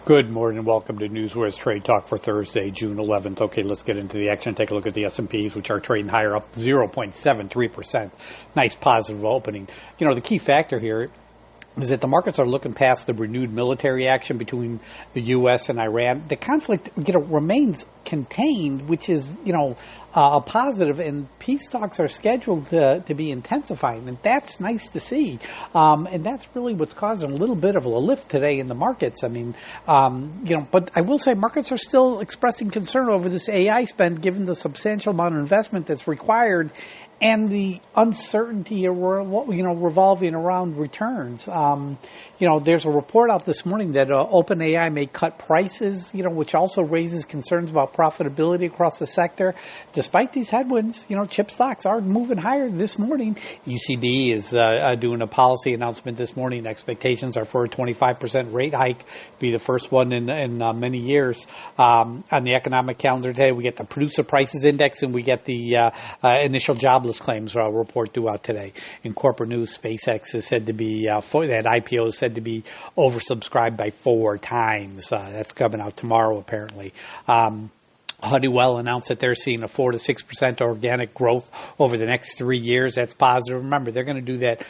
Good morning and welcome to NewsWare's Trade Talk for Thursday, June 11th. Okay, let's get into the action. Take a look at the S&Ps, which are trading higher, up 0.73%. Nice positive opening. You know, the key factor here is that the markets are looking past the renewed military action between the U.S. and Iran. The conflict, remains contained, which is, a positive, and peace talks are scheduled to be intensifying, and that's nice to see. And that's really what's causing a little bit of a lift today in the markets. I mean, but I will say markets are still expressing concern over this AI spend, given the substantial amount of investment that's required and the uncertainty, revolving around returns. There's a report out this morning that OpenAI may cut prices, which also raises concerns about profitability across the sector. Despite these headwinds, chip stocks are moving higher this morning. ECB is doing a policy announcement this morning. Expectations are for a 25% rate hike, be the first one in many years. On the economic calendar today, we get the producer prices index and we get the initial jobless claims report due out today. In corporate news, SpaceX is said to be, that IPO is said to be oversubscribed by 4 times. That's coming out tomorrow, apparently. Honeywell announced that they're seeing a 4 to 6% organic growth over the next 3 years. That's positive. Remember, they're going to do that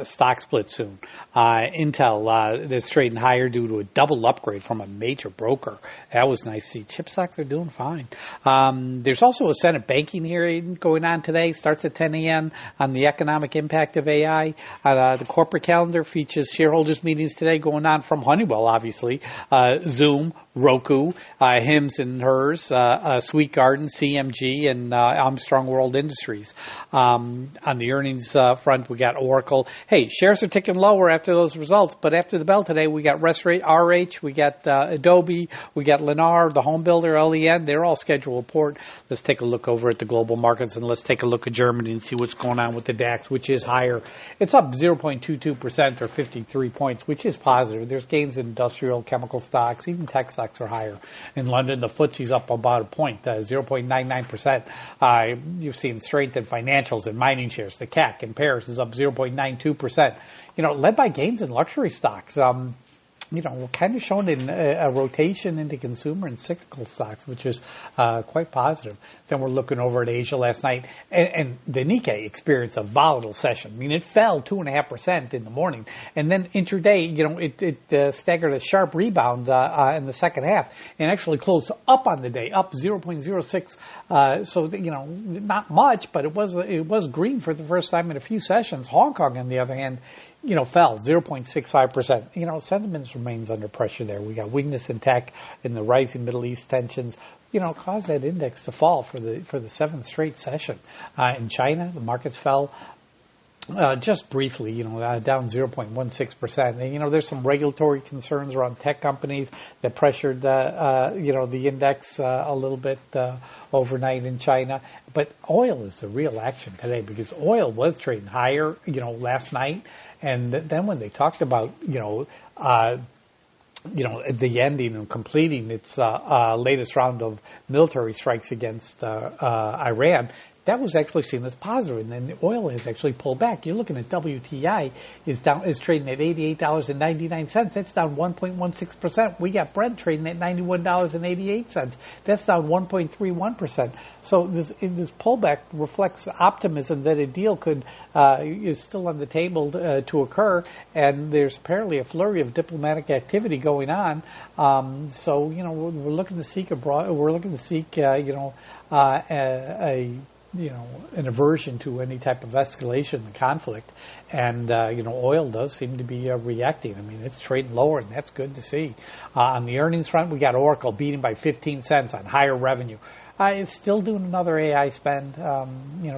stock split soon. Intel that's trading higher due to a double upgrade from a major broker. That was nice to see. Chip stocks are doing fine. There's also a Senate banking hearing going on today. Starts at 10 a.m. on the economic impact of AI. The corporate calendar features shareholders meetings today going on from Honeywell, obviously. Zoom, Roku, Hims and Hers, Sweet Garden, CMG, and Armstrong World Industries. On the earnings front, we got Oracle. Hey, shares are ticking lower after those results, but after the bell today, we got RH, we got Adobe, we got Lennar, the home builder, LEN. They're all scheduled to report. Let's take a look over at the global markets, and let's take a look at Germany and see what's going on with the DAX, which is higher. It's up 0.22% or 53 points, which is positive. There's gains in industrial, chemical stocks, even tech stocks are higher. In London, the FTSE's up about a point, 0.99%. You've seen strength in financials and mining shares. The CAC in Paris is up 0.92%. Led by gains in luxury stocks. Kind of shown in a rotation into consumer and cyclical stocks, which is quite positive. Then we're looking over at Asia last night, and the Nikkei experienced a volatile session. I mean, it fell 2.5% in the morning, and then intraday, it staggered a sharp rebound in the second half, and actually closed up on the day, up 0.06. So not much, but it was green for the first time in a few sessions. Hong Kong, on the other hand, fell 0.65%. Sentiment remains under pressure there. We got weakness in tech and the rising Middle East tensions, caused that index to fall for the seventh straight session. In China, the markets fell just briefly, down 0.16%. And, there's some regulatory concerns around tech companies that pressured, the index a little bit overnight in China. But oil is the real action today because oil was trading higher, last night. And then when they talked about, the ending and completing its latest round of military strikes against Iran, that was actually seen as positive, and then the oil has actually pulled back. You're looking at WTI is trading at $88.99. That's down 1.16%. We got Brent trading at $91.88. That's down 1.31%. So this pullback reflects optimism that a deal is still on the table to occur, and there's apparently a flurry of diplomatic activity going on. So we're looking to seek an aversion to any type of escalation in the conflict. And, oil does seem to be reacting. I mean, it's trading lower, and that's good to see. On the earnings front, we got Oracle beating by 15 cents on higher revenue. It's still doing another AI spend,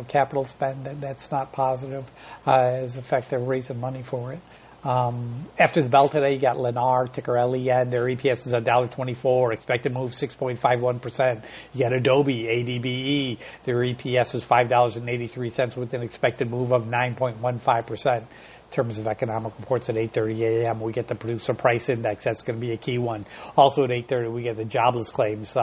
capital spend. That's not positive. As a fact, they're raising money for it. After the bell today, you got Lennar, ticker LEN. Their EPS is $1.24. Expected move 6.51%. You got Adobe, ADBE. Their EPS is $5.83 with an expected move of 9.15%. In terms of economic reports at 8:30 a.m., we get the producer price index. That's going to be a key one. Also at 8:30, we get the jobless claims,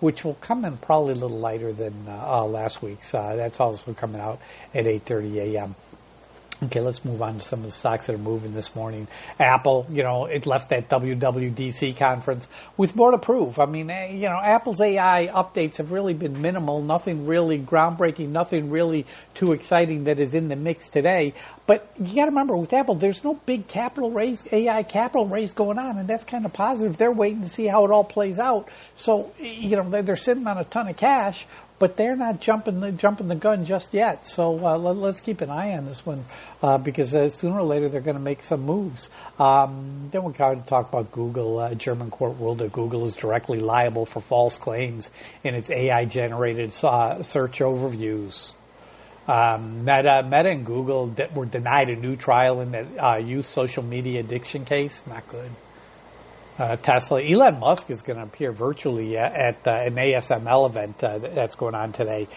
which will come in probably a little lighter than last week's. That's also coming out at 8:30 a.m. Okay, let's move on to some of the stocks that are moving this morning. Apple, it left that WWDC conference with more to prove. I mean, Apple's AI updates have really been minimal, nothing really groundbreaking, nothing really too exciting that is in the mix today. But you got to remember, with Apple, there's no big AI capital raise going on, and that's kind of positive. They're waiting to see how it all plays out. So, they're sitting on a ton of cash, but they're not jumping the gun just yet. So let's keep an eye on this one because sooner or later they're going to make some moves. Then we're going to talk about Google. A German court ruled that Google is directly liable for false claims in its AI-generated search overviews. Meta and Google were denied a new trial in that youth social media addiction case. Not good. Tesla. Elon Musk is going to appear virtually at an ASML event that's going on today.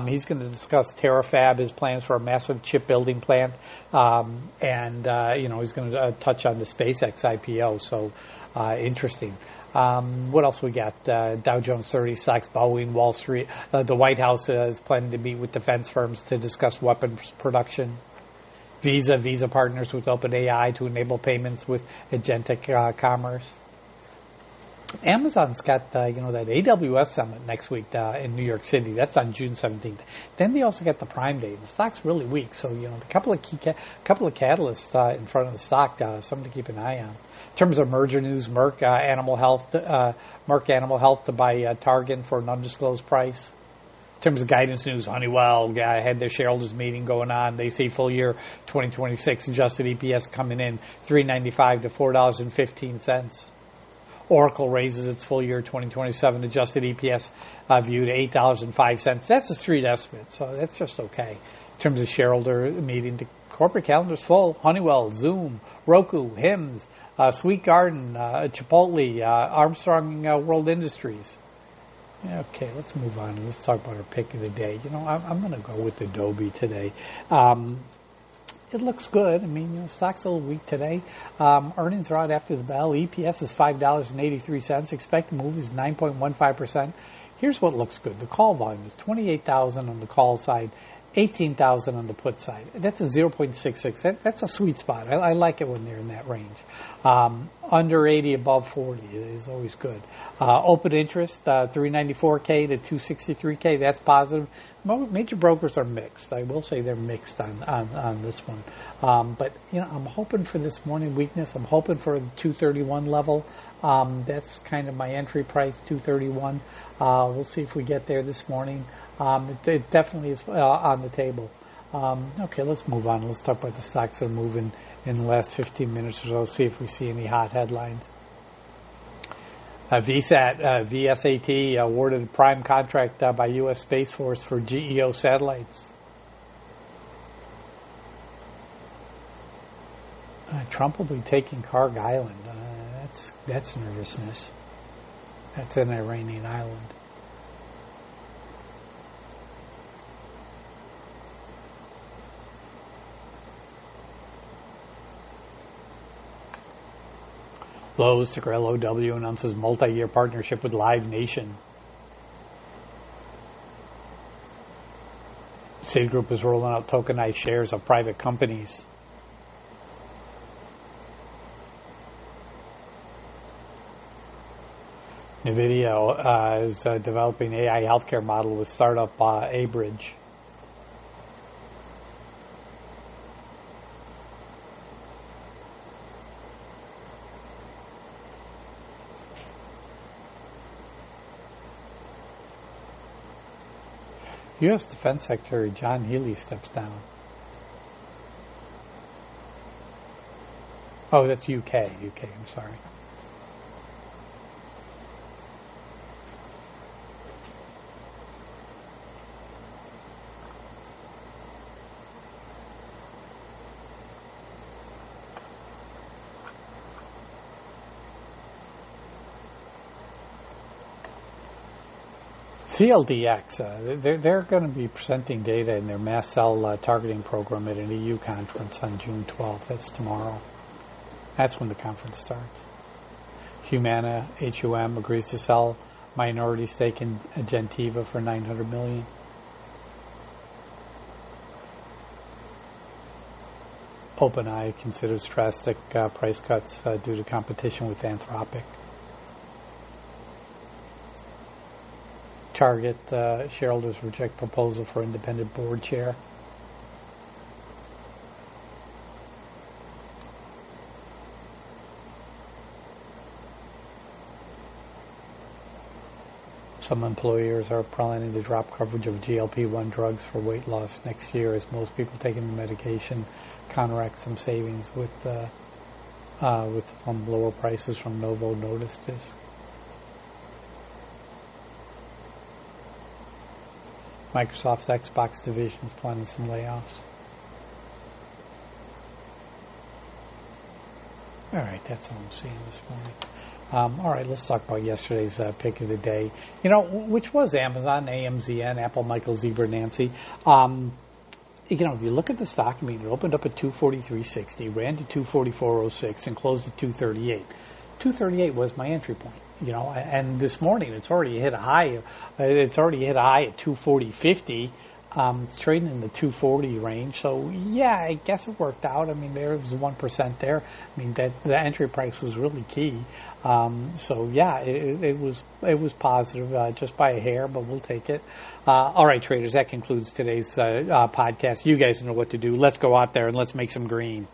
He's going to discuss Terafab, his plans for a massive chip building plant, and he's going to touch on the SpaceX IPO. So interesting. What else we got? Dow Jones 30 stocks, Boeing, Wall Street. The White House is planning to meet with defense firms to discuss weapons production. Visa partners with OpenAI to enable payments with agentic commerce. Amazon's got, that AWS summit next week in New York City. That's on June 17th. Then they also get the Prime Day. The stock's really weak, so a couple of catalysts in front of the stock, something to keep an eye on. In terms of merger news, Merck Animal Health to buy Target for an undisclosed price. In terms of guidance news, Honeywell had their shareholders meeting going on. They see full year 2026 adjusted EPS coming in $3.95 to $4.15. Oracle raises its full year 2027 adjusted EPS view to $8.05. That's a street estimate, so that's just okay. In terms of shareholder meeting, the corporate calendar's full. Honeywell, Zoom, Roku, Hims, Sweet Garden, Chipotle, Armstrong World Industries. Okay, let's move on and let's talk about our pick of the day. I'm going to go with Adobe today. It looks good. I mean, stock's a little weak today. Earnings are out after the bell. EPS is $5.83. Expected move is 9.15%. Here's what looks good. The call volume is 28,000 on the call side, 18,000 on the put side. That's a 0.66. That's a sweet spot. I like it when they're in that range. Under 80, above 40 is always good. Open interest, 394K to 263K. That's positive. Major brokers are mixed. I will say they're mixed on this one. But I'm hoping for this morning weakness. I'm hoping for the 231 level. That's kind of my entry price, 231. We'll see if we get there this morning. It definitely is on the table. Okay, let's move on. Let's talk about the stocks that are moving in the last 15 minutes or so. See if we see any hot headlines. VSAT awarded a prime contract by U.S. Space Force for GEO satellites. Trump will be taking Karg Island. That's nervousness. That's an Iranian island. Lowe's, ticker LOW, announces multi-year partnership with Live Nation. Citigroup is rolling out tokenized shares of private companies. NVIDIA is developing AI healthcare model with startup Abridge. U.S. Defense Secretary John Healy steps down. Oh, that's UK, I'm sorry. CLDX, they're going to be presenting data in their mast cell targeting program at an EU conference on June 12th. That's tomorrow. That's when the conference starts. Humana, HUM, agrees to sell minority stake in Gentiva for $900 million. OpenAI considers drastic price cuts due to competition with Anthropic. Target shareholders reject proposal for independent board chair. Some employers are planning to drop coverage of GLP-1 drugs for weight loss next year as most people taking the medication counteract some savings from lower prices from Novo Nordisk. Microsoft's Xbox division is planning some layoffs. All right, that's all I'm seeing this morning. All right, let's talk about yesterday's pick of the day. Which was Amazon, AMZN, Apple, Michael, Zebra, Nancy. If you look at the stock, it opened up at 243.60, ran to 244.06, and closed at 238. 238 was my entry point. And this morning it's already hit a high. It's already hit a high at 240.50. It's trading in the 240 range. So yeah, I guess it worked out. There was 1% there. That the entry price was really key. So yeah, it was positive just by a hair, but we'll take it. All right, traders, that concludes today's podcast. You guys know what to do. Let's go out there and let's make some green.